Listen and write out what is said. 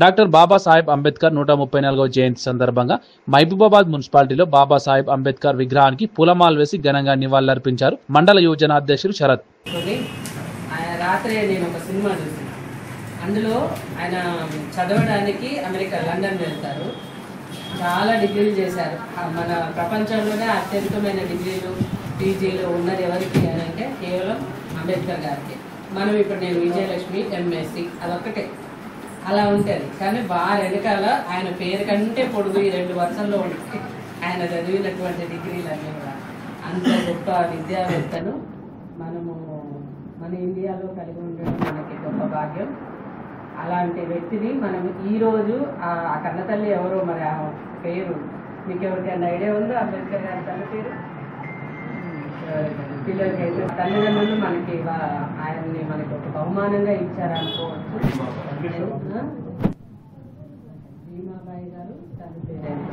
Doctor Babasaheb Ambedkar 134వ జయంతి సందర్భంగా మహబూబాబాద్ మున్సిపాలిటీలో బాబాసాహెబ్ అంబేద్కర్ విగ్రహానికి పూలమాల వేసి ఘనంగా నివాళులర్పించారు మండల యువజన అధ్యక్షులు శరత్. రాత్రి నేను ఒక సినిమా చూసాను. అందులో ఆయన చదవడానికి అమెరికా లండన్ వెళ్తారు. చాలా డిగ్రీలు చేశారు. మన ప్రపంచంలోనే అత్యధికమైన డిగ్రీలు పీజీలు ఉన్నది ఎవరికి అని అంటే కేవలం అంబేద్కర్ గారికి. మనం ఇప్పుడు నేను విజయలక్ష్మి ఎంఎస్సి అదొక్కటే అలా ఉంటుంది. కానీ బాగా వెనకాల ఆయన పేరు కంటే పొడుగు ఈ 2 వర్షంలో ఉంటాయి ఆయన చదివినటువంటి డిగ్రీలన్నీ కూడా. అంత గొప్ప విద్యావేత్తను మనము మన ఇండియాలో కలిగి ఉండడం మనకి గొప్ప భాగ్యం. అలాంటి వ్యక్తిని మనం ఈరోజు ఆ కన్నతల్లి ఎవరో మరి ఆ పేరు మీకు ఎవరికైనా ఐడియా ఉందో? అంబేద్కర్ గారి తల్లి పేరు పిల్లలకైతే తల్లిదండ్రులు మనకి ఆయన్ని మనకి ఒక బహుమానంగా ఇచ్చారనుకోవచ్చు. భీమాబాయి గారు తల్లి పేరు